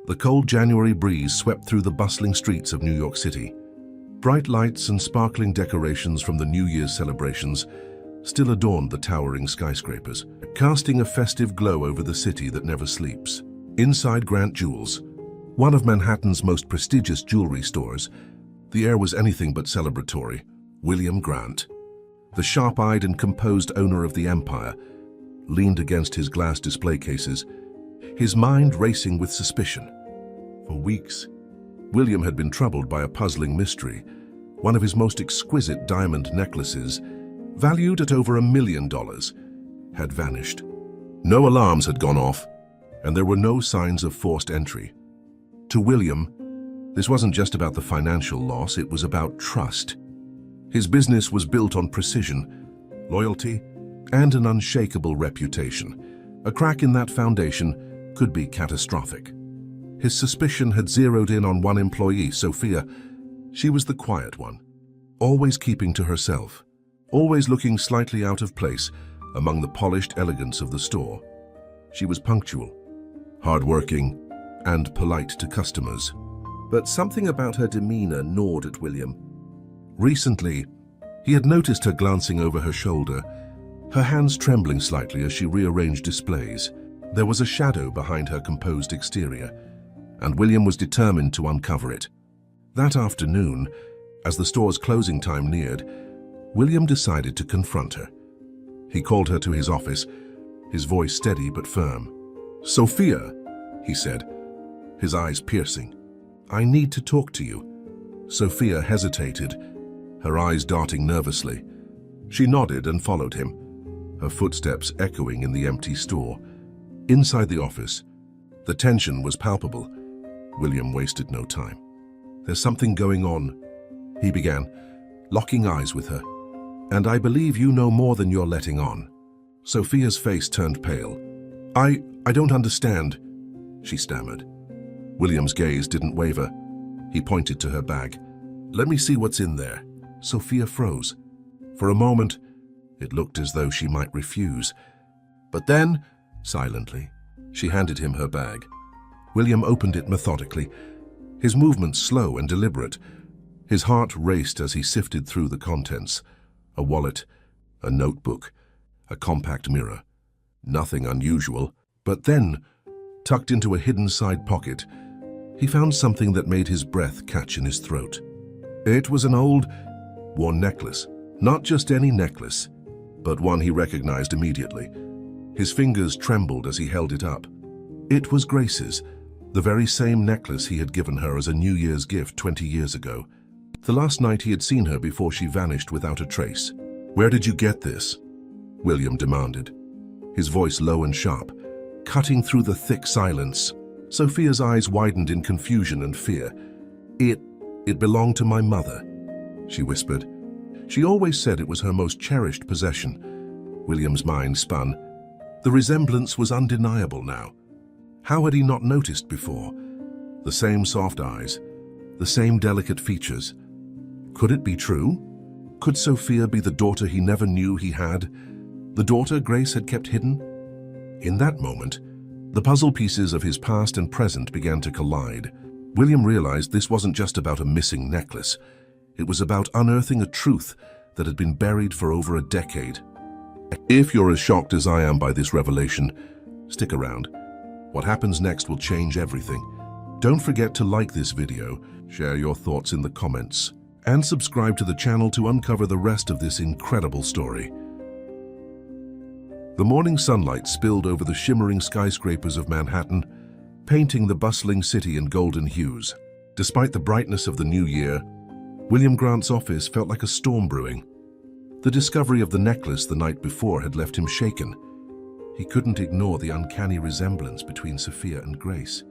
The cold January breeze swept through the bustling streets of New York City. Bright lights and sparkling decorations from the New Year's celebrations still adorned the towering skyscrapers, casting a festive glow over the city that never sleeps. Inside Grant Jewels, one of Manhattan's most prestigious jewelry stores, the air was anything but celebratory. William Grant, the sharp-eyed and composed owner of the empire, leaned against his glass display cases, his mind racing with suspicion. For weeks, William had been troubled by a puzzling mystery. One of his most exquisite diamond necklaces, valued at over $1 million, had vanished. No alarms had gone off, and there were no signs of forced entry. To William, this wasn't just about the financial loss, it was about trust. His business was built on precision, loyalty, and an unshakable reputation. A crack in that foundation could be catastrophic. His suspicion had zeroed in on one employee, Sophia. She was the quiet one, always keeping to herself, always looking slightly out of place among the polished elegance of the store. She was punctual, hardworking, and polite to customers. But something about her demeanor gnawed at William. Recently, he had noticed her glancing over her shoulder, her hands trembling slightly as she rearranged displays. There was a shadow behind her composed exterior, and William was determined to uncover it. That afternoon, as the store's closing time neared, William decided to confront her. He called her to his office, his voice steady but firm. "Sophia," he said, his eyes piercing, "I need to talk to you." Sophia hesitated, her eyes darting nervously. She nodded and followed him, her footsteps echoing in the empty store. Inside the office, the tension was palpable. William wasted no time. "There's something going on," he began, locking eyes with her. "And I believe you know more than you're letting on." Sophia's face turned pale. I don't understand," she stammered. William's gaze didn't waver. He pointed to her bag. "Let me see what's in there." Sophia froze. For a moment, it looked as though she might refuse. But then, silently, she handed him her bag. William opened it methodically, his movements slow and deliberate. His heart raced as he sifted through the contents. A wallet, a notebook, a compact mirror. Nothing unusual. But then, tucked into a hidden side pocket, he found something that made his breath catch in his throat. It was an old, worn necklace. Not just any necklace, but one he recognized immediately. His fingers trembled as he held it up. It was Grace's, the very same necklace he had given her as a New Year's gift 20 years ago. The last night he had seen her before she vanished without a trace. "Where did you get this?" William demanded, his voice low and sharp, cutting through the thick silence. Sophia's eyes widened in confusion and fear. It belonged to my mother," she whispered. She always said it was her most cherished possession. William's mind spun. The resemblance was undeniable now. How had he not noticed before? The same soft eyes, the same delicate features. Could it be true? Could Sophia be the daughter he never knew he had? The daughter Grace had kept hidden? In that moment, the puzzle pieces of his past and present began to collide. William realized this wasn't just about a missing necklace. It was about unearthing a truth that had been buried for over a decade. If you're as shocked as I am by this revelation, stick around. What happens next will change everything. Don't forget to like this video, share your thoughts in the comments, and subscribe to the channel to uncover the rest of this incredible story. The morning sunlight spilled over the shimmering skyscrapers of Manhattan, painting the bustling city in golden hues. Despite the brightness of the new year, William Grant's office felt like a storm brewing. The discovery of the necklace the night before had left him shaken. He couldn't ignore the uncanny resemblance between Sophia and Grace,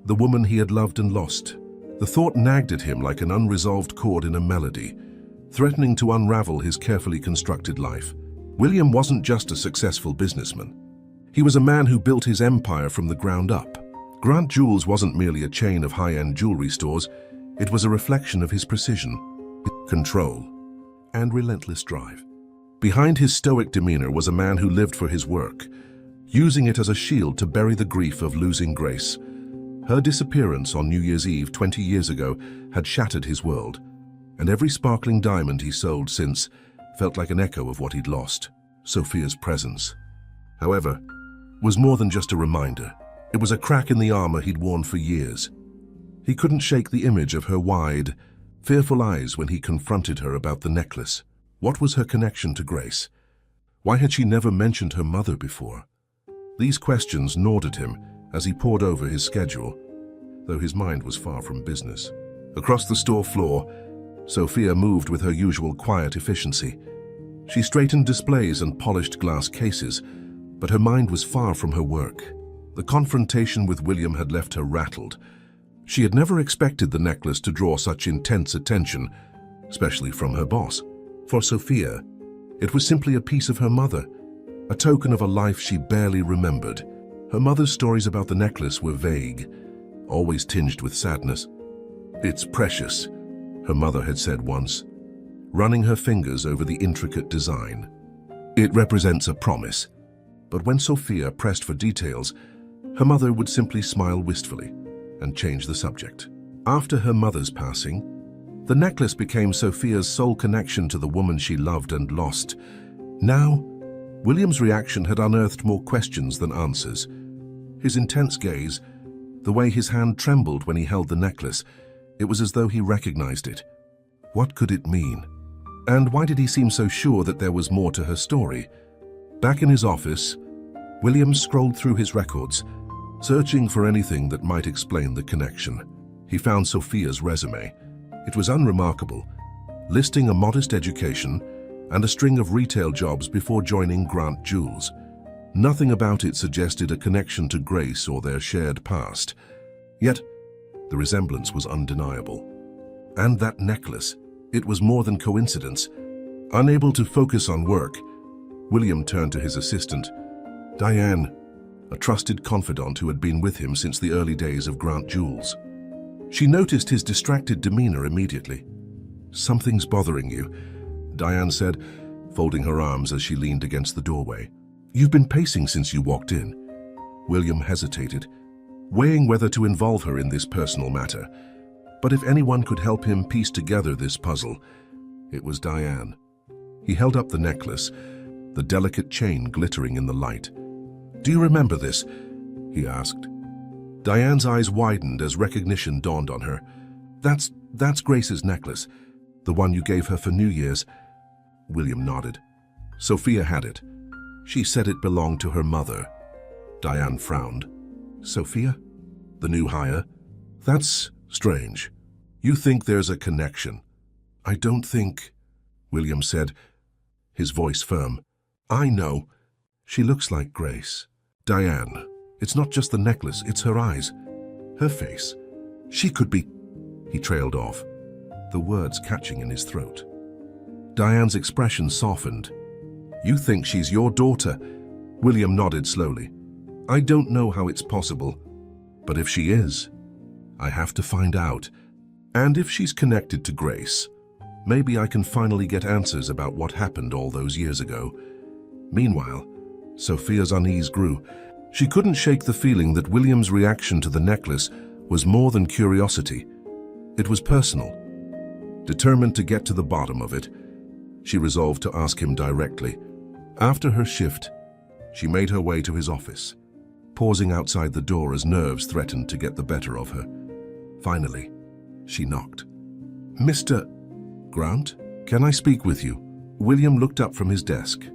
the woman he had loved and lost. The thought nagged at him like an unresolved chord in a melody, threatening to unravel his carefully constructed life. William wasn't just a successful businessman. He was a man who built his empire from the ground up. Grant Jewels wasn't merely a chain of high-end jewelry stores. It was a reflection of his precision, control, and relentless drive. Behind his stoic demeanor was a man who lived for his work, using it as a shield to bury the grief of losing Grace. Her disappearance on New Year's Eve 20 years ago had shattered his world, and every sparkling diamond he sold since felt like an echo of what he'd lost. Sophia's presence, however, was more than just a reminder. It was a crack in the armor he'd worn for years. He couldn't shake the image of her wide, fearful eyes when he confronted her about the necklace. What was her connection to Grace? Why had she never mentioned her mother before? These questions gnawed at him as he pored over his schedule, though his mind was far from business. Across the store floor, Sophia moved with her usual quiet efficiency. She straightened displays and polished glass cases, but her mind was far from her work. The confrontation with William had left her rattled. She had never expected the necklace to draw such intense attention, especially from her boss. For Sophia, it was simply a piece of her mother, a token of a life she barely remembered. Her mother's stories about the necklace were vague, always tinged with sadness. "It's precious," her mother had said once, running her fingers over the intricate design. "It represents a promise." But when Sophia pressed for details, her mother would simply smile wistfully and change the subject. After her mother's passing, the necklace became Sophia's sole connection to the woman she loved and lost. Now, William's reaction had unearthed more questions than answers. His intense gaze, the way his hand trembled when he held the necklace, it was as though he recognized it. What could it mean? And why did he seem so sure that there was more to her story? Back in his office, William scrolled through his records, searching for anything that might explain the connection. He found Sophia's resume. It was unremarkable, listing a modest education and a string of retail jobs before joining Grant Jewels. Nothing about it suggested a connection to Grace or their shared past. Yet, the resemblance was undeniable. And that necklace, it was more than coincidence. Unable to focus on work, William turned to his assistant, Diane, a trusted confidant who had been with him since the early days of Grant Jewels. She noticed his distracted demeanor immediately. "Something's bothering you," Diane said, folding her arms as she leaned against the doorway. "You've been pacing since you walked in." William hesitated, weighing whether to involve her in this personal matter. But if anyone could help him piece together this puzzle, it was Diane. He held up the necklace, the delicate chain glittering in the light. "Do you remember this?" he asked. Diane's eyes widened as recognition dawned on her. That's Grace's necklace, the one you gave her for New Year's." William nodded. Sophia had it. She said it belonged to her mother. Diane frowned. "Sophia? The new hire? That's strange. You think there's a connection?" "I don't think," William said, his voice firm. "I know. She looks like Grace." "Diane, it's not just the necklace, it's her eyes, her face. She could be—" He trailed off, the words catching in his throat. Diane's expression softened. "You think she's your daughter?" William nodded slowly. "I don't know how it's possible, but if she is, I have to find out. And if she's connected to Grace, maybe I can finally get answers about what happened all those years ago." Meanwhile, Sophia's unease grew. She couldn't shake the feeling that William's reaction to the necklace was more than curiosity. It was personal. Determined to get to the bottom of it, she resolved to ask him directly. After her shift, she made her way to his office, pausing outside the door as nerves threatened to get the better of her. Finally, she knocked. "Mr. Grant, can I speak with you?" William looked up from his desk,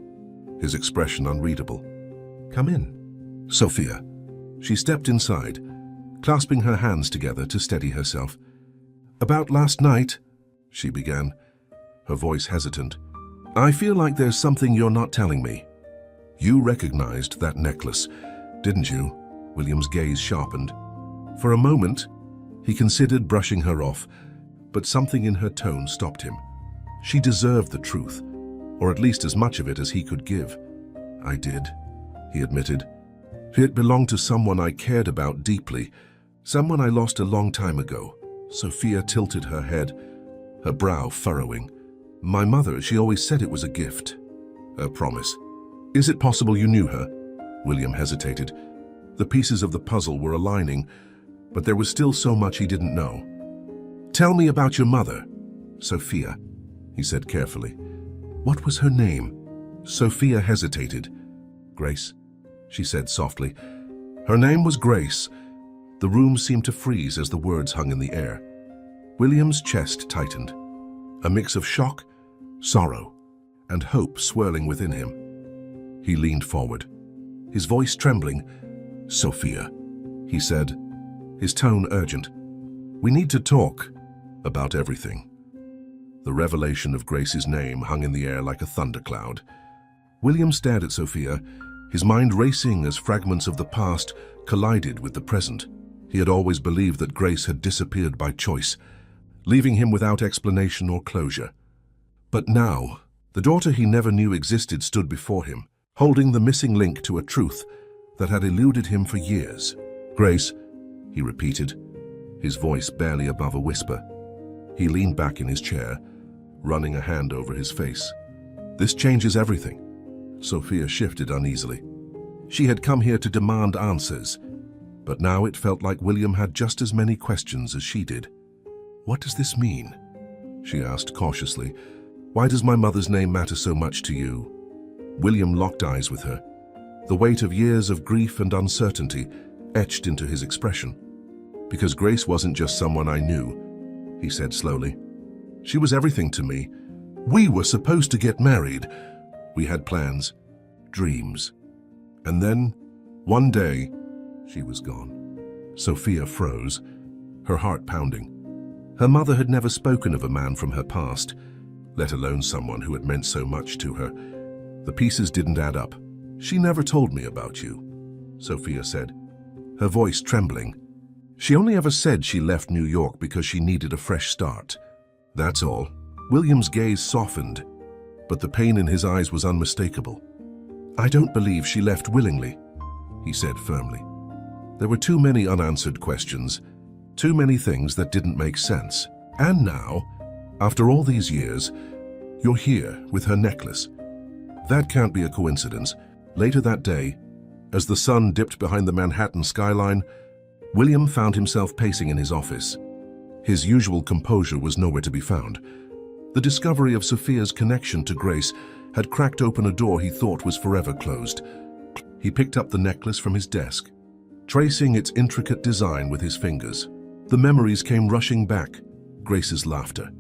his expression unreadable. "Come in." "Sophia." She stepped inside, clasping her hands together to steady herself. "About last night," she began, her voice hesitant. "I feel like there's something you're not telling me." "You recognized that necklace, didn't you?" William's gaze sharpened. For a moment, he considered brushing her off, but something in her tone stopped him. She deserved the truth, or at least as much of it as he could give. "I did," he admitted. "It belonged to someone I cared about deeply, someone I lost a long time ago." Sophia tilted her head, her brow furrowing. "My mother, she always said it was a gift, a promise." "Is it possible you knew her?" William hesitated. The pieces of the puzzle were aligning, but there was still so much he didn't know. "Tell me about your mother." "Sophia," he said carefully. "What was her name?" Sophia hesitated. "Grace," she said softly. "Her name was Grace." The room seemed to freeze as the words hung in the air. William's chest tightened. A mix of shock, sorrow, and hope swirling within him. He leaned forward, his voice trembling. "Sophia," he said, his tone urgent. "We need to talk about everything." The revelation of Grace's name hung in the air like a thundercloud. William stared at Sophia, his mind racing as fragments of the past collided with the present. He had always believed that Grace had disappeared by choice, leaving him without explanation or closure. But now, the daughter he never knew existed stood before him, holding the missing link to a truth that had eluded him for years. "Grace," he repeated, his voice barely above a whisper. He leaned back in his chair, running a hand over his face. "This changes everything." Sophia shifted uneasily. She had come here to demand answers, but now it felt like William had just as many questions as she did. "What does this mean?" she asked cautiously. "Why does my mother's name matter so much to you?" William locked eyes with her, the weight of years of grief and uncertainty etched into his expression. "Because Grace wasn't just someone I knew," he said slowly. "She was everything to me. We were supposed to get married. We had plans, dreams. And then, one day, she was gone." Sophia froze, her heart pounding. Her mother had never spoken of a man from her past, let alone someone who had meant so much to her. The pieces didn't add up. "She never told me about you," Sophia said, her voice trembling. "She only ever said she left New York because she needed a fresh start. That's all." William's gaze softened, but the pain in his eyes was unmistakable. "I don't believe she left willingly," he said firmly. There were too many unanswered questions, too many things that didn't make sense. And now, after all these years, you're here with her necklace. That can't be a coincidence. Later that day, as the sun dipped behind the Manhattan skyline, William found himself pacing in his office. His usual composure was nowhere to be found. The discovery of Sophia's connection to Grace had cracked open a door he thought was forever closed. He picked up the necklace from his desk, tracing its intricate design with his fingers. The memories came rushing back. Grace's laughter,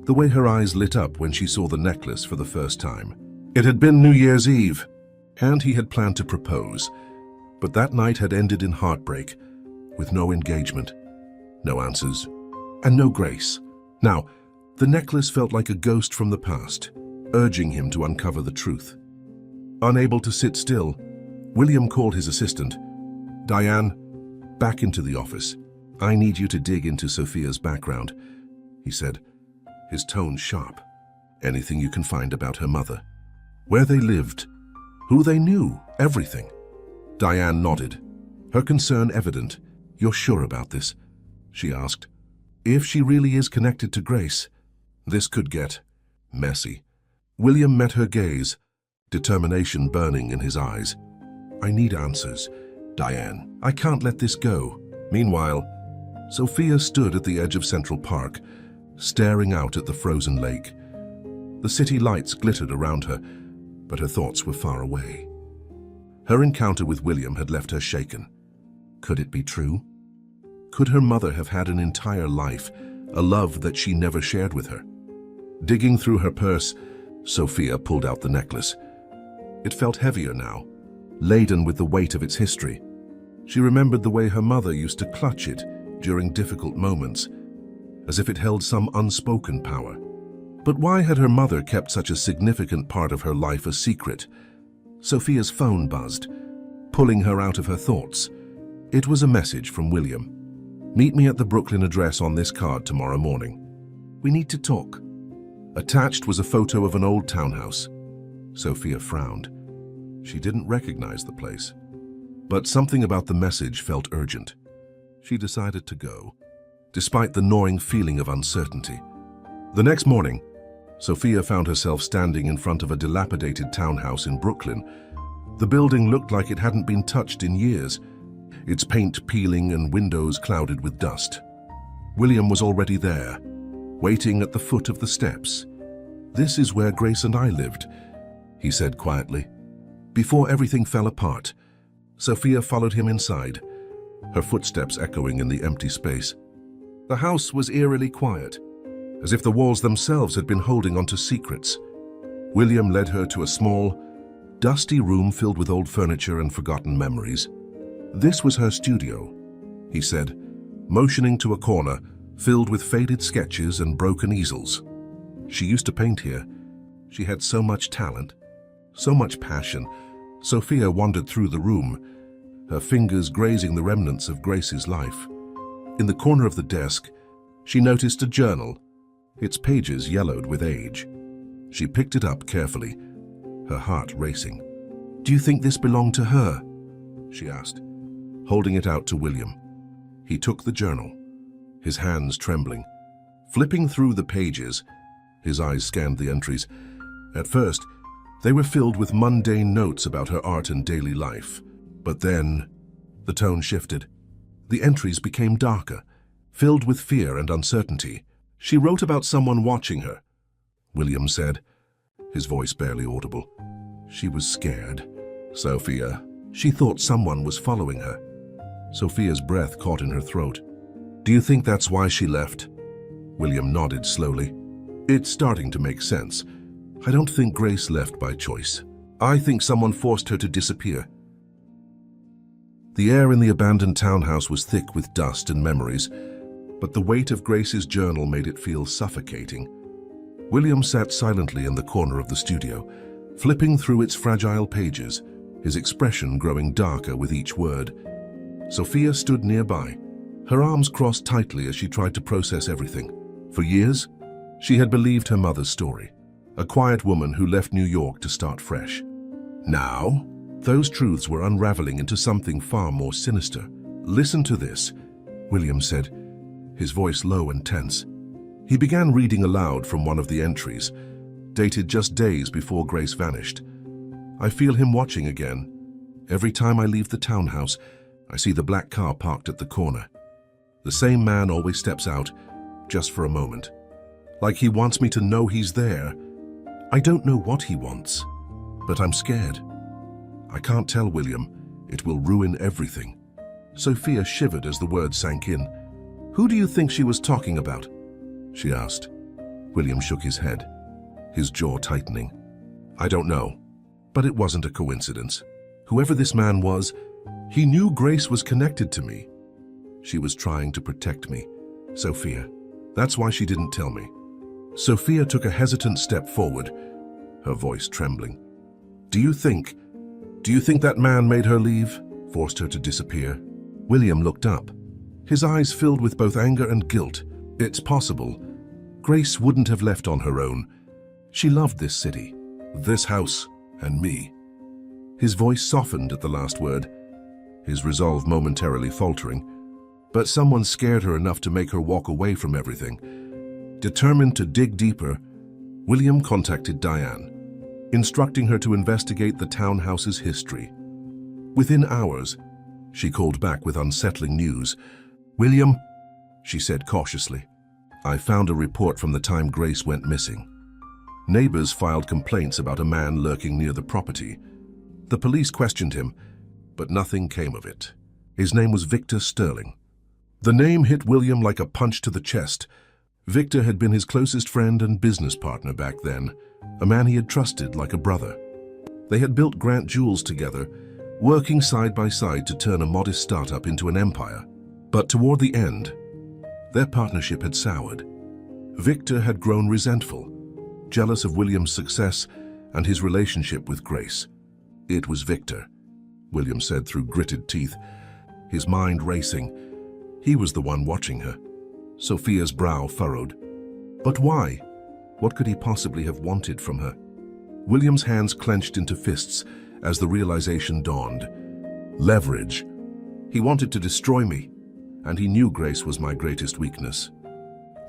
the way her eyes lit up when she saw the necklace for the first time. It had been New Year's Eve, and he had planned to propose. But that night had ended in heartbreak, with no engagement, no answers, and no Grace. Now, the necklace felt like a ghost from the past, urging him to uncover the truth. Unable to sit still, William called his assistant. "Diane, back into the office. I need you to dig into Sophia's background," he said, his tone sharp. "Anything you can find about her mother. Where they lived, who they knew, everything." Diane nodded, her concern evident. "You're sure about this?" she asked. "If she really is connected to Grace, this could get messy." William met her gaze, determination burning in his eyes. "I need answers, Diane. I can't let this go." Meanwhile, Sophia stood at the edge of Central Park, staring out at the frozen lake. The city lights glittered around her, but her thoughts were far away. Her encounter with William had left her shaken. Could it be true? Could her mother have had an entire life, a love that she never shared with her? Digging through her purse, Sophia pulled out the necklace. It felt heavier now, laden with the weight of its history. She remembered the way her mother used to clutch it during difficult moments, as if it held some unspoken power. But why had her mother kept such a significant part of her life a secret? Sophia's phone buzzed, pulling her out of her thoughts. It was a message from William. "Meet me at the Brooklyn address on this card tomorrow morning. We need to talk." Attached was a photo of an old townhouse. Sophia frowned. She didn't recognize the place. But something about the message felt urgent. She decided to go, despite the gnawing feeling of uncertainty. The next morning, Sophia found herself standing in front of a dilapidated townhouse in Brooklyn. The building looked like it hadn't been touched in years. its paint peeling and windows clouded with dust. William was already there, waiting at the foot of the steps. "This is where Grace and I lived," he said quietly. Before everything fell apart, Sophia followed him inside, her footsteps echoing in the empty space. The house was eerily quiet, as if the walls themselves had been holding onto secrets. William led her to a small, dusty room filled with old furniture and forgotten memories. "This was her studio," he said, motioning to a corner filled with faded sketches and broken easels. "She used to paint here. She had so much talent, so much passion." Sophia wandered through the room, her fingers grazing the remnants of Grace's life. In the corner of the desk, she noticed a journal, its pages yellowed with age. She picked it up carefully, her heart racing. "Do you think this belonged to her?" she asked, holding it out to William. He took the journal, his hands trembling. Flipping through the pages, his eyes scanned the entries. At first, they were filled with mundane notes about her art and daily life. But then, the tone shifted. The entries became darker, filled with fear and uncertainty. She wrote about someone watching her, William said, his voice barely audible. She was scared. Sophia. She thought someone was following her. Sophia's breath caught in her throat. "Do you think that's why she left?" William nodded slowly. "It's starting to make sense. I don't think Grace left by choice. I think someone forced her to disappear." The air in the abandoned townhouse was thick with dust and memories, but the weight of Grace's journal made it feel suffocating. William sat silently in the corner of the studio, flipping through its fragile pages, his expression growing darker with each word. Sophia stood nearby, her arms crossed tightly as she tried to process everything. For years, she had believed her mother's story, a quiet woman who left New York to start fresh. Now, those truths were unraveling into something far more sinister. "Listen to this," William said, his voice low and tense. He began reading aloud from one of the entries, dated just days before Grace vanished. "I feel him watching again. Every time I leave the townhouse, I see the black car parked at the corner. The same man always steps out, just for a moment. Like he wants me to know he's there. I don't know what he wants, but I'm scared. I can't tell William. It will ruin everything." Sophia shivered as the words sank in. "Who do you think she was talking about?" she asked. William shook his head, his jaw tightening. "I don't know, but it wasn't a coincidence. Whoever this man was, he knew Grace was connected to me. She was trying to protect me, Sophia. That's why she didn't tell me." Sophia took a hesitant step forward, her voice trembling. Do you think that man made her leave, forced her to disappear?" William looked up, his eyes filled with both anger and guilt. "It's possible. Grace wouldn't have left on her own. She loved this city, this house, and me." His voice softened at the last word, his resolve momentarily faltering. But someone scared her enough to make her walk away from everything. Determined to dig deeper, William contacted Diane, instructing her to investigate the townhouse's history. Within hours, she called back with unsettling news. "William," she said cautiously, "I found a report from the time Grace went missing. Neighbors filed complaints about a man lurking near the property. The police questioned him, but nothing came of it. His name was Victor Sterling." The name hit William like a punch to the chest. Victor had been his closest friend and business partner back then, a man he had trusted like a brother. They had built Grant Jewels together, working side by side to turn a modest startup into an empire. But toward the end, their partnership had soured. Victor had grown resentful, jealous of William's success and his relationship with Grace. "It was Victor," William said through gritted teeth, his mind racing. He was the one watching her. Sophia's brow furrowed. But why? What could he possibly have wanted from her? William's hands clenched into fists as the realization dawned. Leverage. He wanted to destroy me, and he knew Grace was my greatest weakness.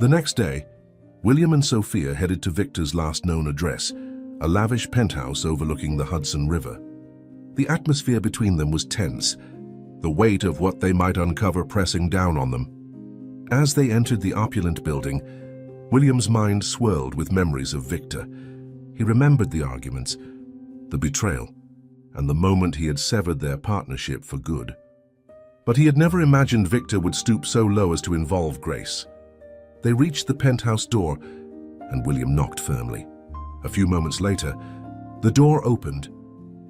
The next day, William and Sophia headed to Victor's last known address, a lavish penthouse overlooking the Hudson River. The atmosphere between them was tense, the weight of what they might uncover pressing down on them. As they entered the opulent building, William's mind swirled with memories of Victor. He remembered the arguments, the betrayal, and the moment he had severed their partnership for good. But he had never imagined Victor would stoop so low as to involve Grace. They reached the penthouse door, and William knocked firmly. A few moments later, the door opened,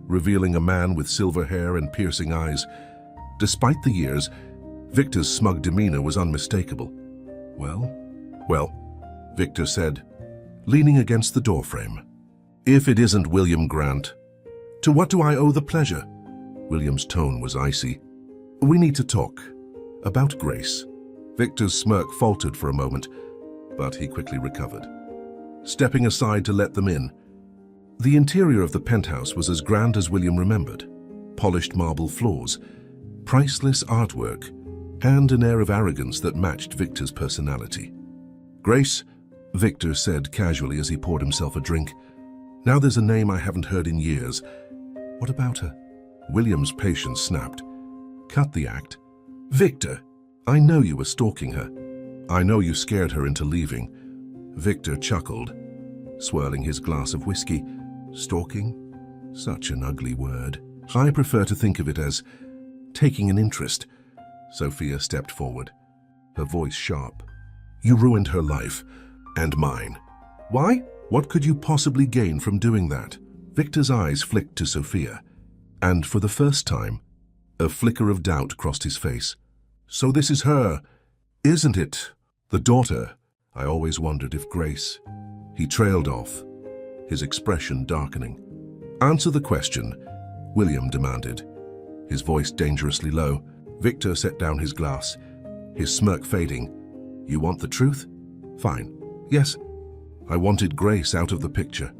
revealing a man with silver hair and piercing eyes. Despite the years, Victor's smug demeanor was unmistakable. Well, Victor said, leaning against the doorframe. If it isn't William Grant. To what do I owe the pleasure? William's tone was icy. We need to talk. About Grace. Victor's smirk faltered for a moment, but he quickly recovered. Stepping aside to let them in, the interior of the penthouse was as grand as William remembered. Polished marble floors, priceless artwork, and an air of arrogance that matched Victor's personality. Grace, Victor said casually as he poured himself a drink. Now there's a name I haven't heard in years. What about her? William's patience snapped. Cut the act. Victor, I know you were stalking her. I know you scared her into leaving. Victor chuckled, swirling his glass of whiskey. Stalking? Such an ugly word. I prefer to think of it as taking an interest. Sophia stepped forward, her voice sharp. You ruined her life, and mine. Why? What could you possibly gain from doing that? Victor's eyes flicked to Sophia, and for the first time, a flicker of doubt crossed his face. So this is her, isn't it? The daughter. I always wondered if Grace. He trailed off, his expression darkening. Answer the question, William demanded, his voice dangerously low. Victor set down his glass, his smirk fading. You want the truth? Fine. Yes. I wanted Grace out of the picture.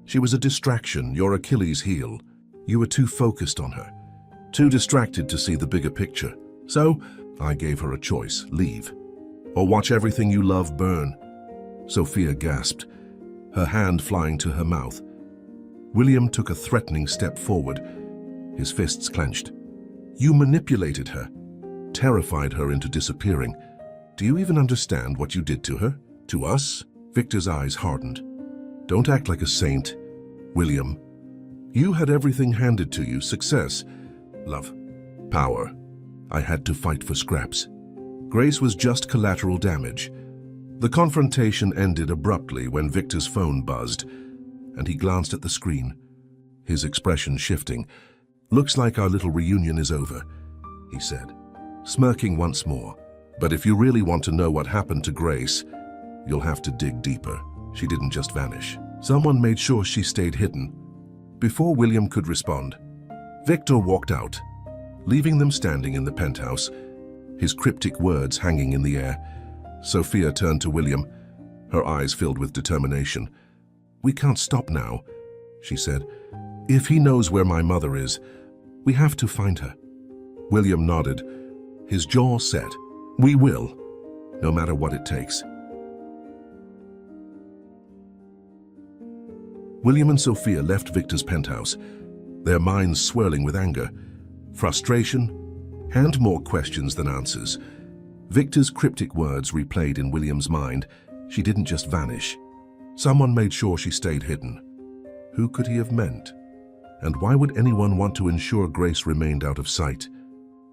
She was a distraction, your Achilles heel. You were too focused on her, too distracted to see the bigger picture. So, I gave her a choice, leave, or watch everything you love burn. Sophia gasped, her hand flying to her mouth. William took a threatening step forward, his fists clenched. You manipulated her, terrified her into disappearing. Do you even understand what you did to her? To us? Victor's eyes hardened. Don't act like a saint, William. You had everything handed to you, success, love, power. I had to fight for scraps. Grace was just collateral damage. The confrontation ended abruptly when Victor's phone buzzed, and he glanced at the screen, his expression shifting. Looks like our little reunion is over, he said, smirking once more. But if you really want to know what happened to Grace, you'll have to dig deeper. She didn't just vanish. Someone made sure she stayed hidden. Before William could respond, Victor walked out, leaving them standing in the penthouse, his cryptic words hanging in the air. Sophia turned to William, her eyes filled with determination. We can't stop now, she said. If he knows where my mother is, we have to find her. William nodded, his jaw set. We will, no matter what it takes. William and Sophia left Victor's penthouse, their minds swirling with anger, frustration, and more questions than answers. Victor's cryptic words replayed in William's mind. She didn't just vanish. Someone made sure she stayed hidden. Who could he have meant? And why would anyone want to ensure Grace remained out of sight?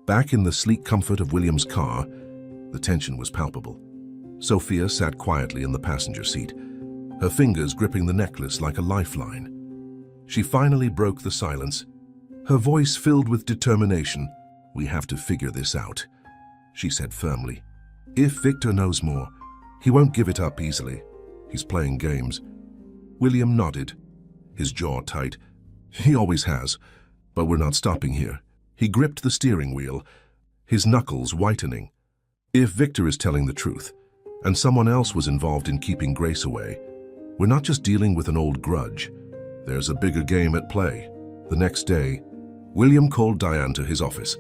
Back in the sleek comfort of William's car, the tension was palpable. Sophia sat quietly in the passenger seat, her fingers gripping the necklace like a lifeline. She finally broke the silence, her voice filled with determination. We have to figure this out, she said firmly. If Victor knows more, he won't give it up easily. He's playing games. William nodded, his jaw tight. He always has, but we're not stopping here. He gripped the steering wheel, his knuckles whitening. If Victor is telling the truth, and someone else was involved in keeping Grace away, we're not just dealing with an old grudge. There's a bigger game at play. The next day, William called Diane to his office.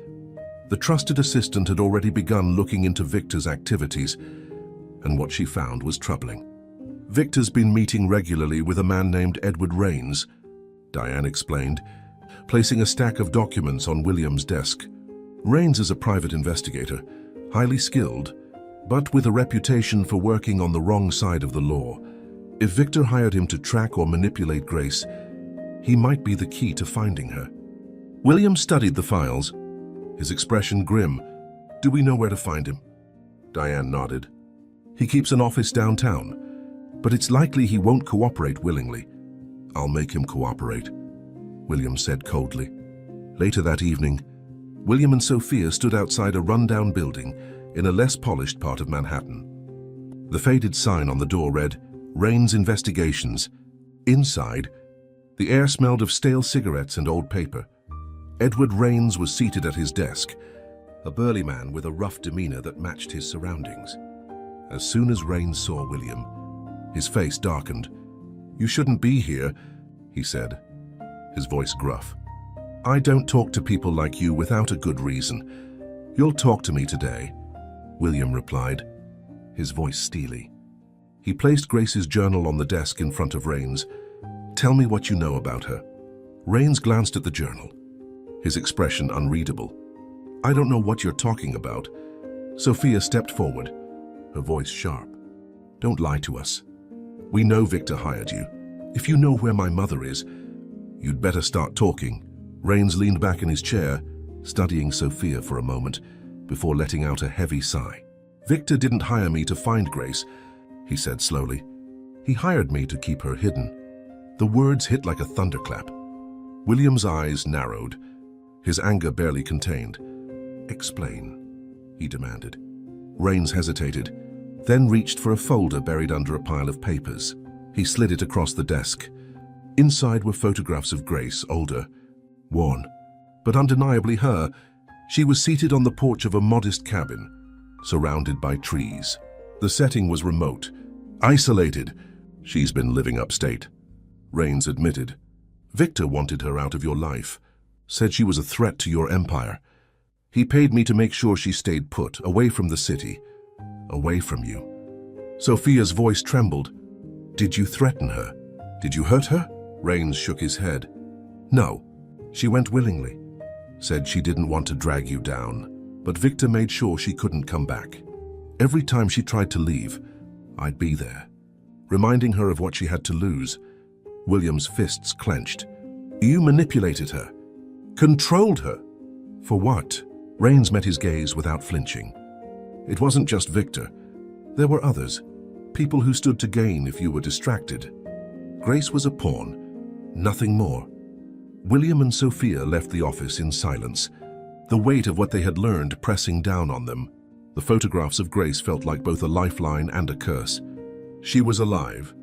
The trusted assistant had already begun looking into Victor's activities, and what she found was troubling. Victor's been meeting regularly with a man named Edward Rains, Diane explained, placing a stack of documents on William's desk. Rains is a private investigator, highly skilled, but with a reputation for working on the wrong side of the law. If Victor hired him to track or manipulate Grace, he might be the key to finding her. William studied the files, his expression grim. Do we know where to find him? Diane nodded. He keeps an office downtown, but it's likely he won't cooperate willingly. I'll make him cooperate, William said coldly. Later that evening, William and Sophia stood outside a rundown building in a less polished part of Manhattan. The faded sign on the door read, Rains Investigations. Inside, the air smelled of stale cigarettes and old paper. Edward Rains was seated at his desk, a burly man with a rough demeanor that matched his surroundings. As soon as Rains saw William, his face darkened. You shouldn't be here, he said, his voice gruff. I don't talk to people like you without a good reason. You'll talk to me today, William replied, his voice steely. He placed Grace's journal on the desk in front of Rains. Tell me what you know about her. Rains glanced at the journal, his expression unreadable. I don't know what you're talking about. Sophia stepped forward, her voice sharp. Don't lie to us. We know Victor hired you. If you know where my mother is, you'd better start talking. Rains leaned back in his chair, studying Sophia for a moment, before letting out a heavy sigh. Victor didn't hire me to find Grace, he said slowly. He hired me to keep her hidden. The words hit like a thunderclap. William's eyes narrowed, his anger barely contained. Explain, he demanded. Rains hesitated, then reached for a folder buried under a pile of papers. He slid it across the desk. Inside were photographs of Grace, older, worn, but undeniably her. She was seated on the porch of a modest cabin, surrounded by trees. The setting was remote, isolated. She's been living upstate, Rains admitted. Victor wanted her out of your life, said she was a threat to your empire. He paid me to make sure she stayed put, away from the city, away from you. Sophia's voice trembled. Did you threaten her? Did you hurt her? Rains shook his head. No, she went willingly. Said she didn't want to drag you down, but Victor made sure she couldn't come back. Every time she tried to leave, I'd be there, reminding her of what she had to lose. William's fists clenched. You manipulated her, controlled her. For what? Rains met his gaze without flinching. It wasn't just Victor. There were others, people who stood to gain if you were distracted. Grace was a pawn, nothing more. William and Sophia left the office in silence, the weight of what they had learned pressing down on them. The photographs of Grace felt like both a lifeline and a curse. She was alive,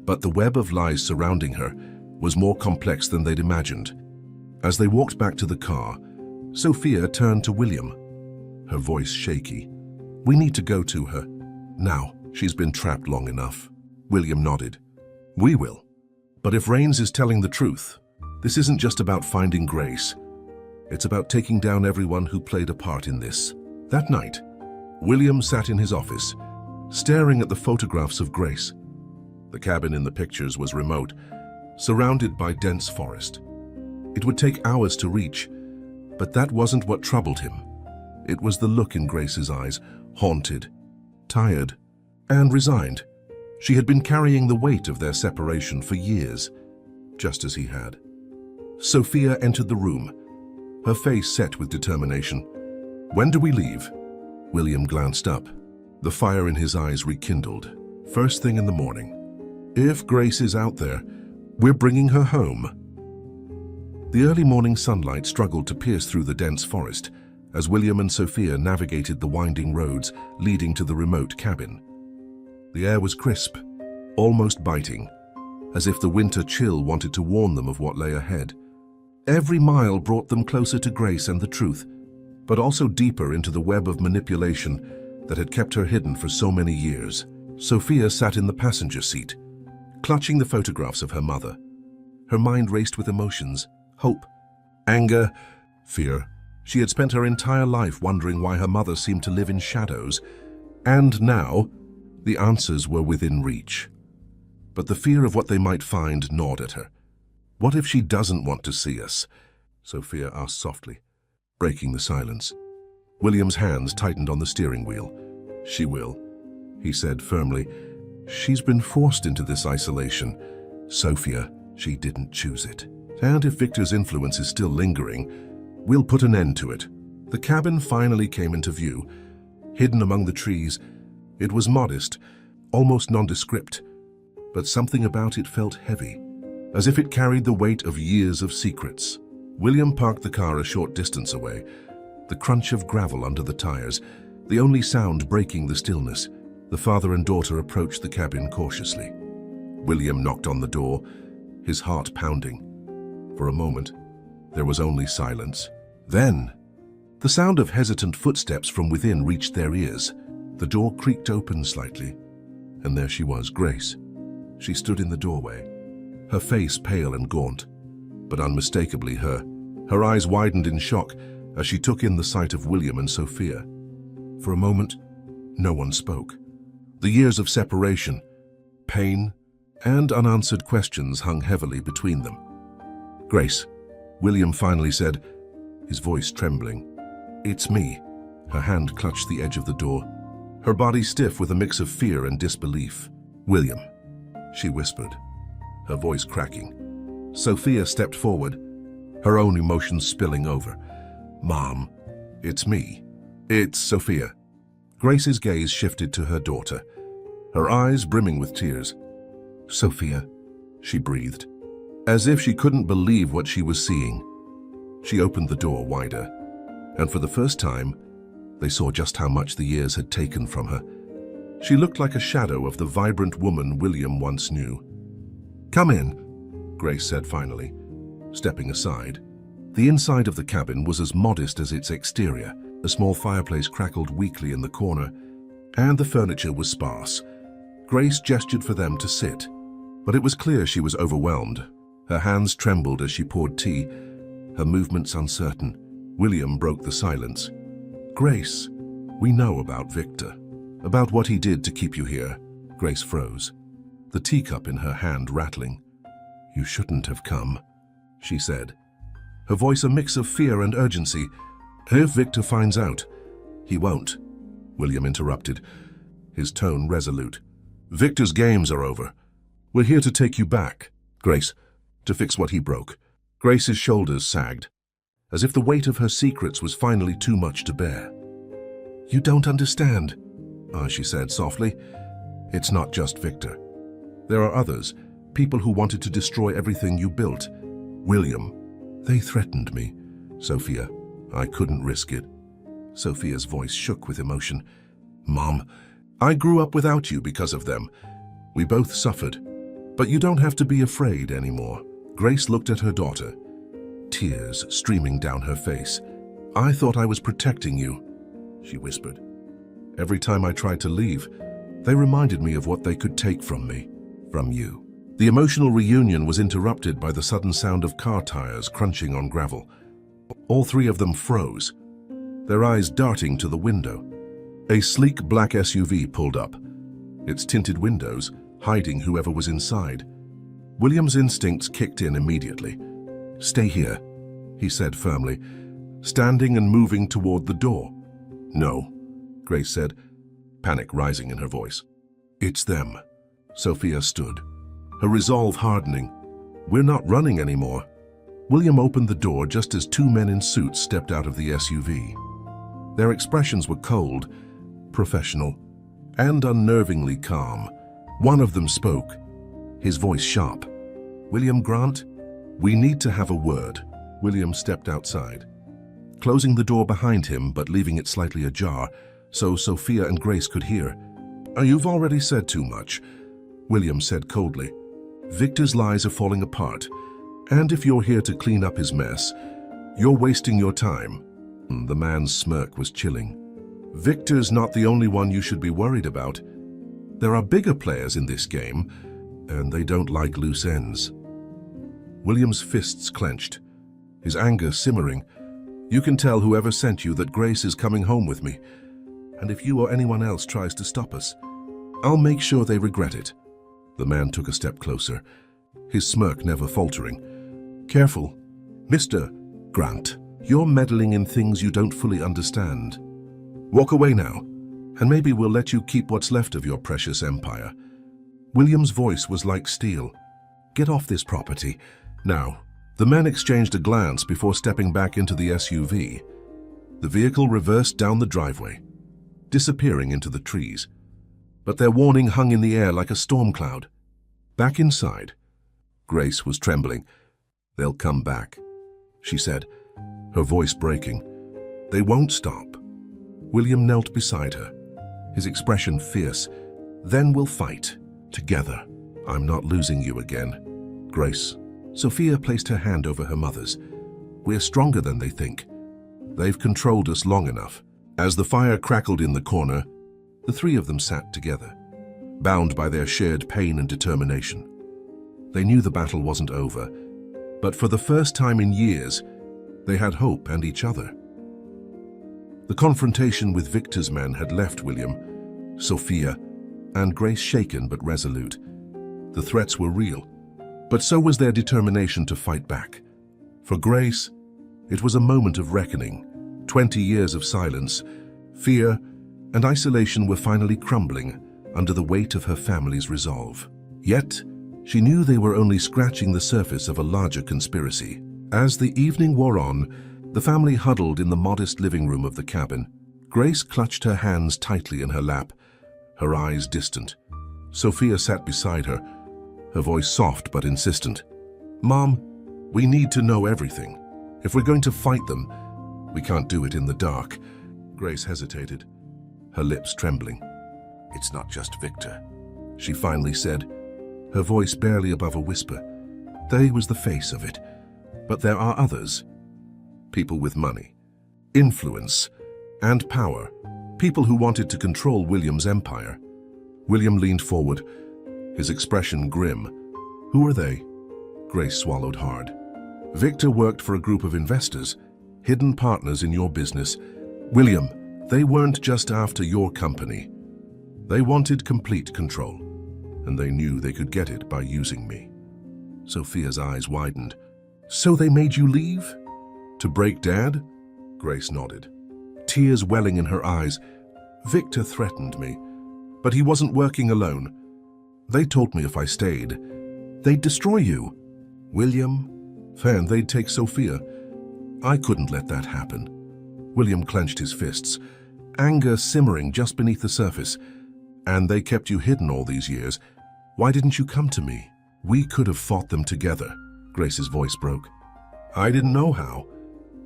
but the web of lies surrounding her was more complex than they'd imagined. As they walked back to the car, Sophia turned to William, her voice shaky. We need to go to her. Now, she's been trapped long enough. William nodded. We will. But if Rains is telling the truth, this isn't just about finding Grace. It's about taking down everyone who played a part in this. That night, William sat in his office, staring at the photographs of Grace. The cabin in the pictures was remote, surrounded by dense forest. It would take hours to reach, but that wasn't what troubled him. It was the look in Grace's eyes, haunted, tired, and resigned. She had been carrying the weight of their separation for years, just as he had. Sophia entered the room, her face set with determination. When do we leave? William glanced up. The fire in his eyes rekindled. First thing in the morning. If Grace is out there, we're bringing her home. The early morning sunlight struggled to pierce through the dense forest as William and Sophia navigated the winding roads leading to the remote cabin. The air was crisp, almost biting, as if the winter chill wanted to warn them of what lay ahead. Every mile brought them closer to Grace and the truth, but also deeper into the web of manipulation that had kept her hidden for so many years. Sophia sat in the passenger seat, clutching the photographs of her mother. Her mind raced with emotions, hope, anger, fear. She had spent her entire life wondering why her mother seemed to live in shadows, and now the answers were within reach. But the fear of what they might find gnawed at her. What if she doesn't want to see us? Sophia asked softly. breaking the silence. William's hands tightened on the steering wheel. "She will," he said firmly. "She's been forced into this isolation. Sophia, she didn't choose it. And if Victor's influence is still lingering, we'll put an end to it." The cabin finally came into view, hidden among the trees. It was modest, almost nondescript, but something about it felt heavy, as if it carried the weight of years of secrets. William parked the car a short distance away, the crunch of gravel under the tires, the only sound breaking the stillness. The father and daughter approached the cabin cautiously. William knocked on the door, his heart pounding. For a moment, there was only silence. Then, the sound of hesitant footsteps from within reached their ears. The door creaked open slightly, and there she was, Grace. She stood in the doorway, her face pale and gaunt, but unmistakably her. Her eyes widened in shock as she took in the sight of William and Sophia. For a moment, no one spoke. The years of separation, pain, and unanswered questions hung heavily between them. "Grace," William finally said, his voice trembling. "It's me." Her hand clutched the edge of the door, her body stiff with a mix of fear and disbelief. "William," she whispered, her voice cracking. Sophia stepped forward, her own emotions spilling over. "Mom, it's me. It's Sophia." Grace's gaze shifted to her daughter, her eyes brimming with tears. "Sophia," she breathed, as if she couldn't believe what she was seeing. She opened the door wider, and for the first time, they saw just how much the years had taken from her. She looked like a shadow of the vibrant woman William once knew. "Come in," Grace said finally, stepping aside. The inside of the cabin was as modest as its exterior. A small fireplace crackled weakly in the corner, and the furniture was sparse. Grace gestured for them to sit, but it was clear she was overwhelmed. Her hands trembled as she poured tea, her movements uncertain. William broke the silence. "Grace, we know about Victor, about what he did to keep you here." Grace froze, the teacup in her hand rattling. "You shouldn't have come," she said, her voice a mix of fear and urgency. "If Victor finds out—" "He won't," William interrupted, his tone resolute. "Victor's games are over. We're here to take you back, Grace, to fix what he broke." Grace's shoulders sagged, as if the weight of her secrets was finally too much to bear. "You don't understand," she said softly. "It's not just Victor. There are others, people who wanted to destroy everything you built. William, they threatened me. Sophia, I couldn't risk it." Sophia's voice shook with emotion. "Mom, I grew up without you because of them. We both suffered. But you don't have to be afraid anymore." Grace looked at her daughter, tears streaming down her face. "I thought I was protecting you," she whispered. "Every time I tried to leave, they reminded me of what they could take from me, from you." The emotional reunion was interrupted by the sudden sound of car tires crunching on gravel. All three of them froze, their eyes darting to the window. A sleek black SUV pulled up, its tinted windows hiding whoever was inside. William's instincts kicked in immediately. "Stay here," he said firmly, standing and moving toward the door. "No," Grace said, panic rising in her voice. "It's them." Sophia stood, her resolve hardening. "We're not running anymore." William opened the door just as two men in suits stepped out of the SUV. Their expressions were cold, professional, and unnervingly calm. One of them spoke, his voice sharp. "William Grant, we need to have a word." William stepped outside, closing the door behind him but leaving it slightly ajar so Sophia and Grace could hear. "You've already said too much," William said coldly. "Victor's lies are falling apart, and if you're here to clean up his mess, you're wasting your time." The man's smirk was chilling. "Victor's not the only one you should be worried about. There are bigger players in this game, and they don't like loose ends." William's fists clenched, his anger simmering. "You can tell whoever sent you that Grace is coming home with me, and if you or anyone else tries to stop us, I'll make sure they regret it." The man took a step closer, his smirk never faltering. "Careful, Mr. Grant, You're meddling in things you don't fully understand. Walk away now, and maybe we'll let you keep what's left of your precious empire." William's voice was like steel. "Get off this property, now." The men exchanged a glance before stepping back into the SUV. The vehicle reversed down the driveway, disappearing into the trees. But their warning hung in the air like a storm cloud. Back inside, Grace was trembling. "They'll come back," she said, her voice breaking. "They won't stop." William knelt beside her, his expression fierce. "Then we'll fight, together. I'm not losing you again, Grace." Sophia placed her hand over her mother's. "We're stronger than they think. They've controlled us long enough." As the fire crackled in the corner, the three of them sat together, bound by their shared pain and determination. They knew the battle wasn't over, but for the first time in years, they had hope and each other. The confrontation with Victor's men had left William, Sophia, and Grace shaken but resolute. The threats were real, but so was their determination to fight back. For Grace, it was a moment of reckoning. 20 years of silence, fear, and isolation were finally crumbling under the weight of her family's resolve. Yet, she knew they were only scratching the surface of a larger conspiracy. As the evening wore on, the family huddled in the modest living room of the cabin. Grace clutched her hands tightly in her lap, her eyes distant. Sophia sat beside her, her voice soft but insistent. "Mom, we need to know everything. If we're going to fight them, we can't do it in the dark." Grace hesitated, her lips trembling. "It's not just Victor," she finally said, her voice barely above a whisper. "They was the face of it, but there are others. People with money, influence, and power. People who wanted to control William's empire." William leaned forward, his expression grim. "Who are they?" Grace swallowed hard. "Victor worked for a group of investors, hidden partners in your business. William, they weren't just after your company. They wanted complete control, and they knew they could get it by using me." Sophia's eyes widened. "So they made you leave? To break Dad?" Grace nodded, tears welling in her eyes. "Victor threatened me, but he wasn't working alone. They told me if I stayed, they'd destroy you. William, and they'd take Sophia. I couldn't let that happen." William clenched his fists, anger simmering just beneath the surface. "And they kept you hidden all these years. Why didn't you come to me? We could have fought them together." Grace's voice broke. "I didn't know how.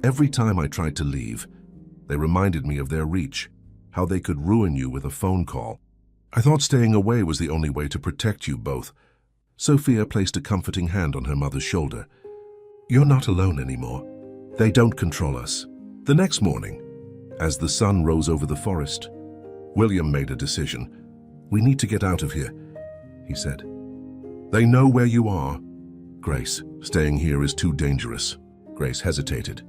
Every time I tried to leave, they reminded me of their reach, how they could ruin you with a phone call. I thought staying away was the only way to protect you both." Sophia placed a comforting hand on her mother's shoulder. "You're not alone anymore. They don't control us." The next morning, as the sun rose over the forest, William made a decision. "We need to get out of here," he said. "They know where you are." "Grace, staying here is too dangerous." Grace hesitated.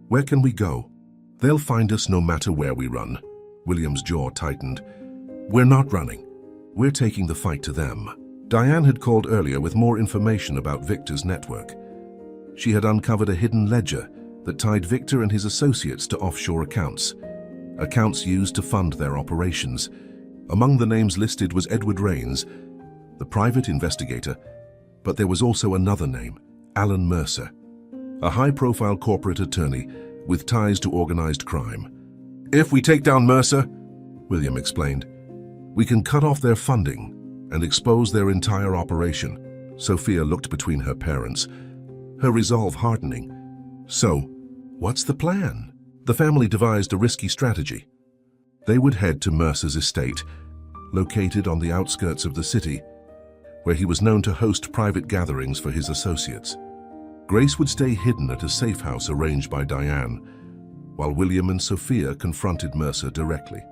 "Where can we go?" "They'll find us no matter where we run." William's jaw tightened. "We're not running. We're taking the fight to them." Diane had called earlier with more information about Victor's network. She had uncovered a hidden ledger that tied Victor and his associates to offshore accounts used to fund their operations. Among the names listed was Edward Rains, the private investigator, but there was also another name, Alan Mercer, a high-profile corporate attorney with ties to organized crime. "If we take down Mercer," William explained, "we can cut off their funding and expose their entire operation." Sophia looked between her parents, her resolve hardening. "So, what's the plan?" The family devised a risky strategy. They would head to Mercer's estate, located on the outskirts of the city, where he was known to host private gatherings for his associates. Grace would stay hidden at a safe house arranged by Diane, while William and Sophia confronted Mercer directly.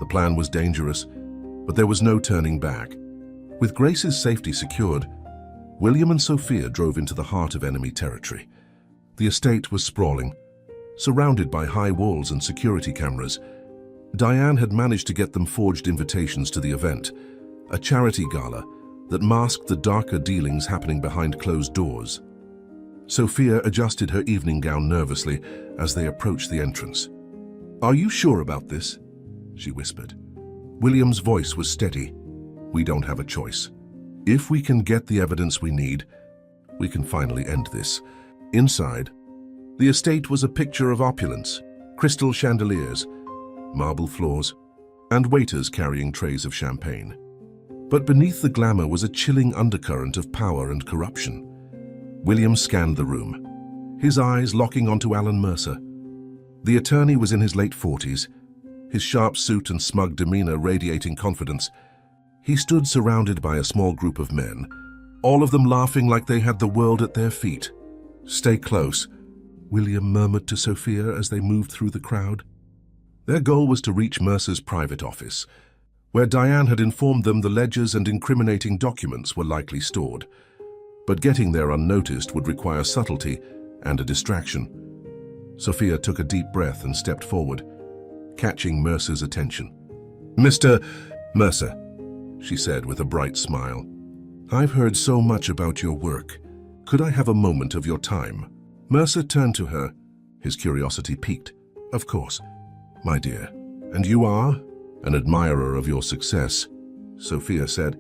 The plan was dangerous, but there was no turning back. With Grace's safety secured, William and Sophia drove into the heart of enemy territory. The estate was sprawling, surrounded by high walls and security cameras. Diane had managed to get them forged invitations to the event, a charity gala that masked the darker dealings happening behind closed doors. Sophia adjusted her evening gown nervously as they approached the entrance. "Are you sure about this?" she whispered. William's voice was steady. "We don't have a choice. If we can get the evidence we need, we can finally end this." Inside, the estate was a picture of opulence: crystal chandeliers, marble floors, and waiters carrying trays of champagne. But beneath the glamour was a chilling undercurrent of power and corruption. William scanned the room, his eyes locking onto Alan Mercer. The attorney was in his late 40s, his sharp suit and smug demeanor radiating confidence. He stood surrounded by a small group of men, all of them laughing like they had the world at their feet. "Stay close," William murmured to Sophia as they moved through the crowd. Their goal was to reach Mercer's private office, where Diane had informed them the ledgers and incriminating documents were likely stored. But getting there unnoticed would require subtlety and a distraction. Sophia took a deep breath and stepped forward, catching Mercer's attention. "Mr. Mercer," she said with a bright smile, "I've heard so much about your work. Could I have a moment of your time?" Mercer turned to her, his curiosity piqued. "Of course, my dear. And you are?" "An admirer of your success," Sophia said,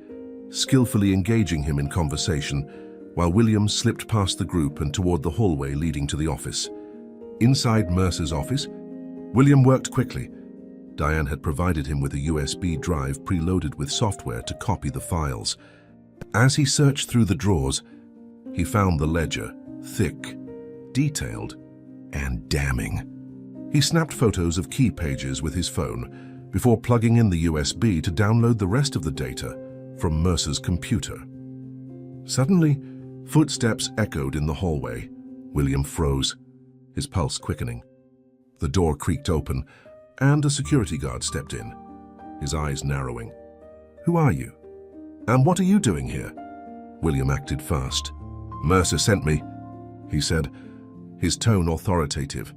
skillfully engaging him in conversation, while William slipped past the group and toward the hallway leading to the office. Inside Mercer's office, William worked quickly. Diane had provided him with a USB drive preloaded with software to copy the files. As he searched through the drawers, he found the ledger, thick, detailed, and damning. He snapped photos of key pages with his phone before plugging in the USB to download the rest of the data from Mercer's computer. Suddenly, footsteps echoed in the hallway. William froze, his pulse quickening. The door creaked open, and a security guard stepped in, his eyes narrowing. "Who are you? And what are you doing here?" William acted fast. "Mercer sent me," he said, his tone authoritative.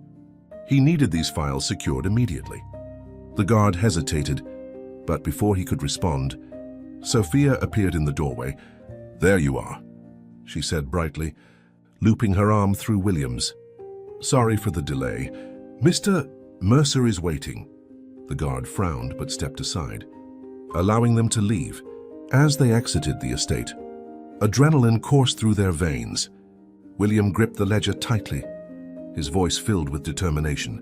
He needed these files secured immediately. The guard hesitated, but before he could respond, Sophia appeared in the doorway. "There you are," she said brightly, looping her arm through William's. "Sorry for the delay. Mr. Mercer is waiting." The guard frowned but stepped aside, allowing them to leave. As they exited the estate, adrenaline coursed through their veins. William gripped the ledger tightly, his voice filled with determination.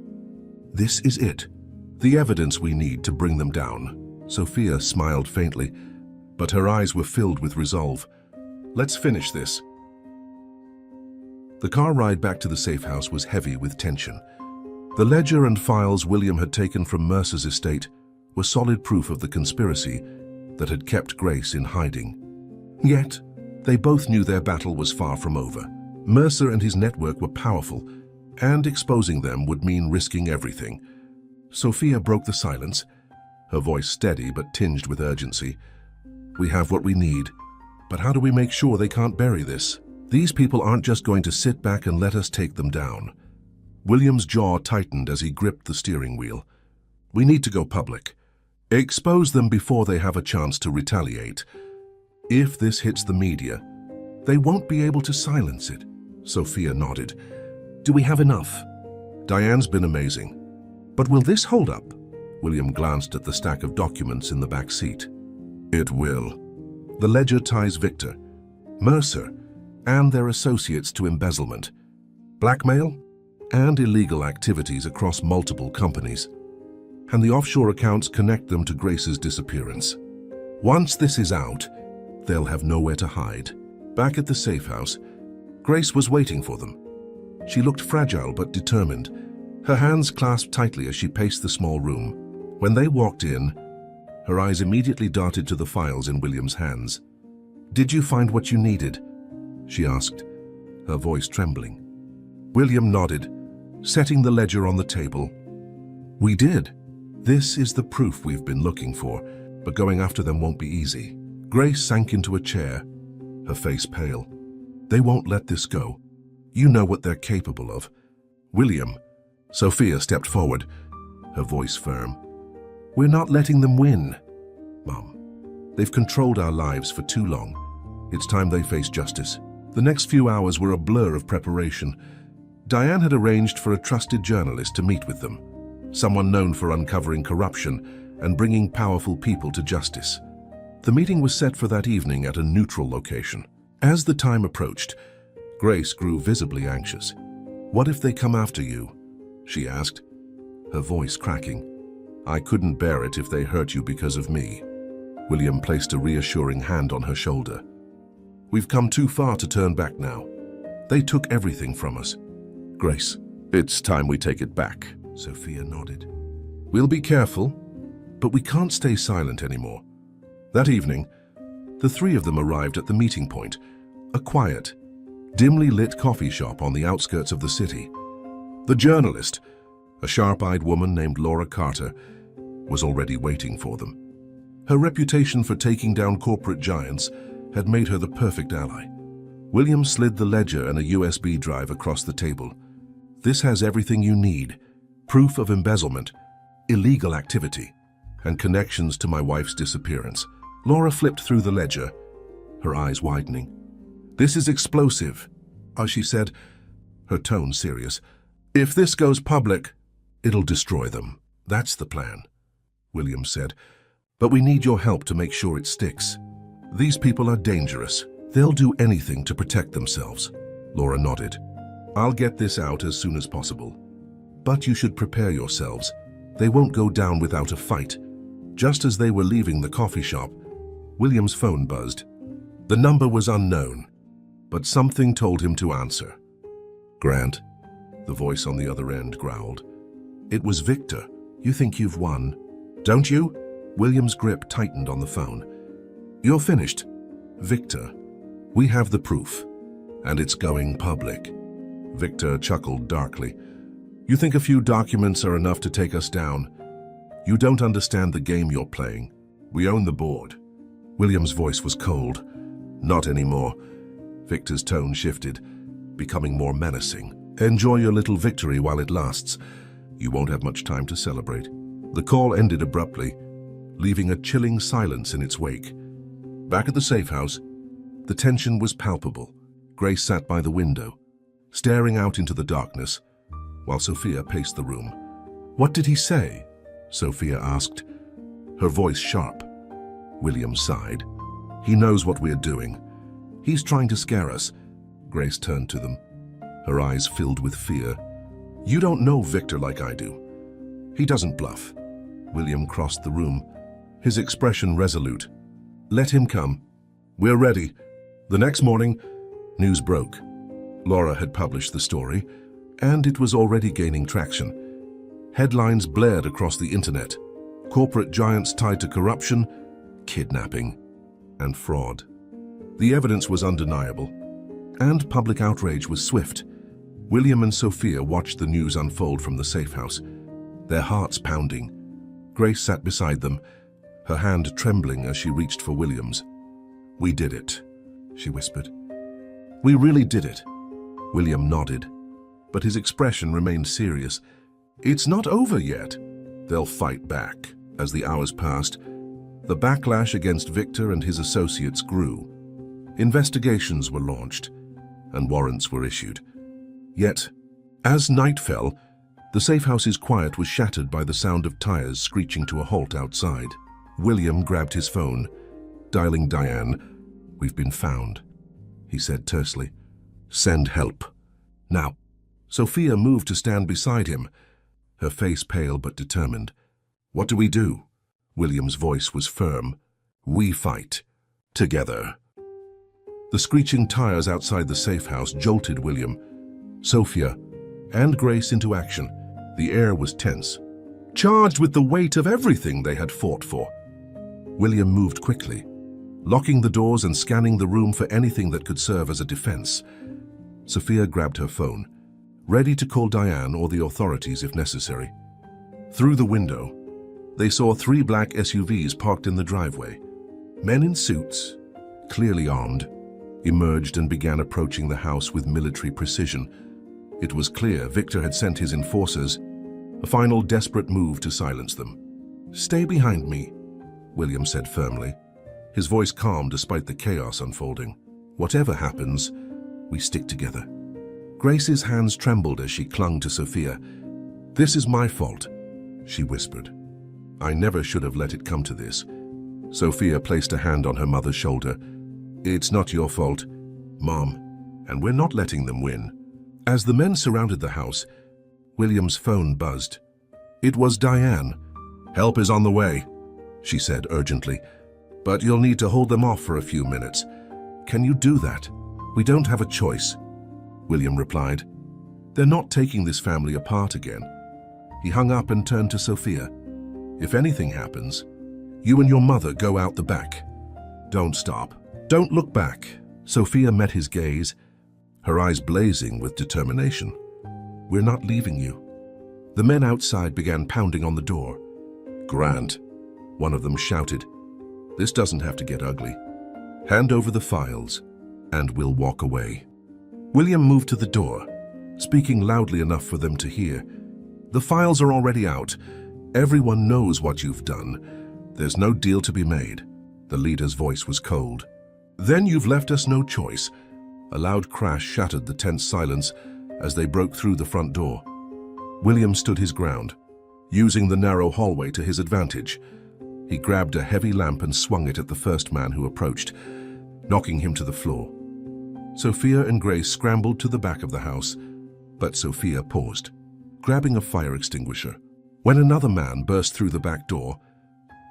"This is it. The evidence we need to bring them down." Sophia smiled faintly, but her eyes were filled with resolve. "Let's finish this." The car ride back to the safe house was heavy with tension. The ledger and files William had taken from Mercer's estate were solid proof of the conspiracy that had kept Grace in hiding. Yet, they both knew their battle was far from over. Mercer and his network were powerful, and exposing them would mean risking everything. Sophia broke the silence, her voice steady but tinged with urgency. "We have what we need, but how do we make sure they can't bury this? These people aren't just going to sit back and let us take them down." William's jaw tightened as he gripped the steering wheel. "We need to go public. Expose them before they have a chance to retaliate. If this hits the media, they won't be able to silence it." Sophia nodded. "Do we have enough?" "Diane's been amazing. But will this hold up?" William glanced at the stack of documents in the back seat. "It will. The ledger ties Victor, Mercer, and their associates to embezzlement, blackmail, and illegal activities across multiple companies. And the offshore accounts connect them to Grace's disappearance. Once this is out, they'll have nowhere to hide." Back at the safe house, Grace was waiting for them. She looked fragile but determined, her hands clasped tightly as she paced the small room. When they walked in, her eyes immediately darted to the files in William's hands. "Did you find what you needed?" she asked, her voice trembling. William nodded, setting the ledger on the table. "We did. This is the proof we've been looking for, but going after them won't be easy." Grace sank into a chair, her face pale. "They won't let this go. You know what they're capable of." "William," Sophia stepped forward, her voice firm. "We're not letting them win, Mom. They've controlled our lives for too long. It's time they face justice." The next few hours were a blur of preparation. Diane had arranged for a trusted journalist to meet with them, someone known for uncovering corruption and bringing powerful people to justice. The meeting was set for that evening at a neutral location. As the time approached, Grace grew visibly anxious. "What if they come after you?" she asked, her voice cracking. "I couldn't bear it if they hurt you because of me." William placed a reassuring hand on her shoulder. "We've come too far to turn back now. They took everything from us." "Grace, it's time we take it back," Sophia nodded. "We'll be careful, but we can't stay silent anymore." That evening, the three of them arrived at the meeting point, a quiet, dimly lit coffee shop on the outskirts of the city. The journalist, a sharp-eyed woman named Laura Carter, was already waiting for them. Her reputation for taking down corporate giants had made her the perfect ally. William slid the ledger and a USB drive across the table. "This has everything you need: proof of embezzlement, illegal activity, and connections to my wife's disappearance." Laura flipped through the ledger, her eyes widening. "This is explosive," she said, her tone serious. "If this goes public, it'll destroy them. That's the plan," William said. "But we need your help to make sure it sticks. These people are dangerous. They'll do anything to protect themselves." Laura nodded. "I'll get this out as soon as possible. But you should prepare yourselves. They won't go down without a fight." Just as they were leaving the coffee shop, William's phone buzzed. The number was unknown, but something told him to answer. "Grant," the voice on the other end growled. "It was Victor. You think you've won, don't you?" William's grip tightened on the phone. "You're finished, Victor. We have the proof, and it's going public." Victor chuckled darkly. "You think a few documents are enough to take us down? You don't understand the game you're playing. We own the board." William's voice was cold. "Not anymore." Victor's tone shifted, becoming more menacing. "Enjoy your little victory while it lasts. You won't have much time to celebrate." The call ended abruptly, leaving a chilling silence in its wake. Back at the safe house, the tension was palpable. Grace sat by the window, staring out into the darkness, while Sophia paced the room. "What did he say?" Sophia asked, her voice sharp. William sighed. "He knows what we're doing. He's trying to scare us." Grace turned to them, her eyes filled with fear. "You don't know Victor like I do. He doesn't bluff." William crossed the room, his expression resolute. "Let him come. We're ready." The next morning, news broke. Laura had published the story, and it was already gaining traction. Headlines blared across the internet. Corporate giants tied to corruption, kidnapping, and fraud. The evidence was undeniable, and public outrage was swift. William and Sophia watched the news unfold from the safe house, their hearts pounding. Grace sat beside them, her hand trembling as she reached for William's. "We did it," she whispered. "We really did it." William nodded, but his expression remained serious. "It's not over yet. They'll fight back." As the hours passed, the backlash against Victor and his associates grew. Investigations were launched, and warrants were issued. Yet, as night fell, the safe house's quiet was shattered by the sound of tires screeching to a halt outside. William grabbed his phone, dialing Diane. "We've been found," he said tersely. "Send help. Now." Sophia moved to stand beside him, her face pale but determined. "What do we do?" William's voice was firm. "We fight. Together." The screeching tires outside the safe house jolted William, Sophia, and Grace into action. The air was tense, charged with the weight of everything they had fought for. William moved quickly, locking the doors and scanning the room for anything that could serve as a defense. Sophia grabbed her phone, ready to call Diane or the authorities if necessary. Through the window, they saw 3 black SUVs parked in the driveway. Men in suits, clearly armed, emerged and began approaching the house with military precision. It was clear Victor had sent his enforcers, a final desperate move to silence them. "Stay behind me," William said firmly, his voice calm despite the chaos unfolding. "Whatever happens, We stick together." Grace's hands trembled as she clung to Sophia. "This is my fault," she whispered. "I never should have let it come to this." Sophia placed a hand on her mother's shoulder. "It's not your fault, Mom, and we're not letting them win." As the men surrounded the house, William's phone buzzed. It was Diane. "Help is on the way," she said urgently, "but you'll need to hold them off for a few minutes. Can you do that?" "We don't have a choice," William replied. "They're not taking this family apart again." He hung up and turned to Sophia. "If anything happens, you and your mother go out the back. Don't stop. Don't look back." Sophia met his gaze, her eyes blazing with determination. "We're not leaving you." The men outside began pounding on the door. "Grant," one of them shouted, "this doesn't have to get ugly. Hand over the files, and we'll walk away." William moved to the door, speaking loudly enough for them to hear. "The files are already out. Everyone knows what you've done. There's no deal to be made." The leader's voice was cold. "Then you've left us no choice." A loud crash shattered the tense silence as they broke through the front door. William stood his ground, using the narrow hallway to his advantage. He grabbed a heavy lamp and swung it at the first man who approached, knocking him to the floor. Sophia and Grace scrambled to the back of the house, but Sophia paused, grabbing a fire extinguisher. When another man burst through the back door,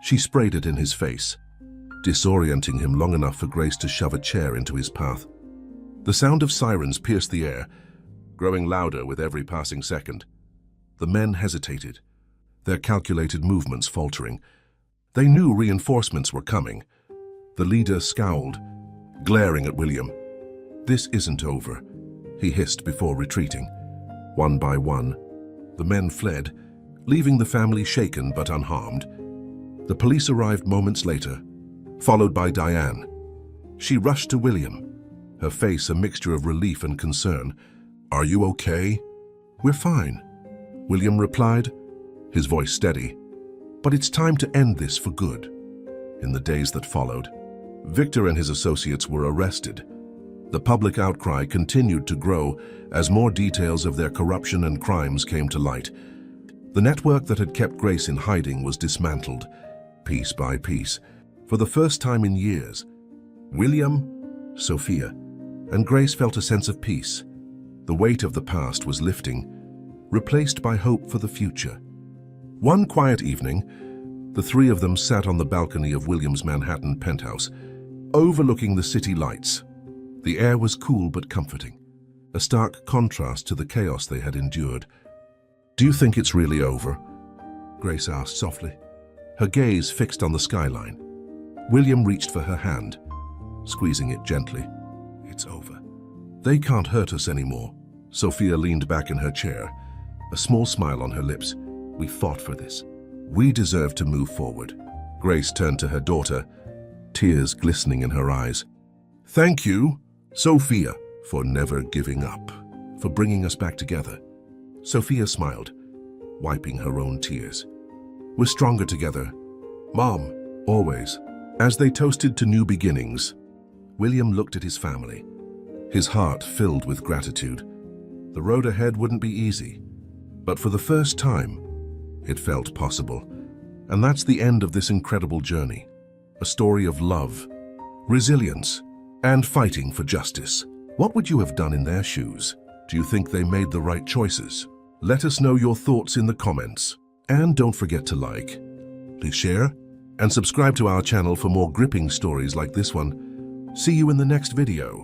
she sprayed it in his face, disorienting him long enough for Grace to shove a chair into his path. The sound of sirens pierced the air, growing louder with every passing second. The men hesitated, their calculated movements faltering. They knew reinforcements were coming. The leader scowled, glaring at William. "This isn't over," he hissed before retreating. One by one, the men fled, leaving the family shaken but unharmed. The police arrived moments later, followed by Diane. She rushed to William, her face a mixture of relief and concern. "Are you okay?" "We're fine," William replied, his voice steady. "But it's time to end this for good." In the days that followed, Victor and his associates were arrested. The public outcry continued to grow as more details of their corruption and crimes came to light. The network that had kept Grace in hiding was dismantled, piece by piece. For the first time in years, William, Sophia, and Grace felt a sense of peace. The weight of the past was lifting, replaced by hope for the future. One quiet evening, the three of them sat on the balcony of William's Manhattan penthouse, overlooking the city lights. The air was cool but comforting, a stark contrast to the chaos they had endured. "Do you think it's really over?" Grace asked softly, her gaze fixed on the skyline. William reached for her hand, squeezing it gently. "It's over. They can't hurt us anymore." Sophia leaned back in her chair, a small smile on her lips. "We fought for this. We deserve to move forward." Grace turned to her daughter, tears glistening in her eyes. "Thank you, Sophia, for never giving up, for bringing us back together." Sophia smiled, wiping her own tears. "We're stronger together, Mom, always." As they toasted to new beginnings, William looked at his family, his heart filled with gratitude. The road ahead wouldn't be easy, but for the first time, it felt possible. And that's the end of this incredible journey. A story of love, resilience, and fighting for justice. What would you have done in their shoes? Do you think they made the right choices? Let us know your thoughts in the comments. And don't forget to like, please share, and subscribe to our channel for more gripping stories like this one. See you in the next video.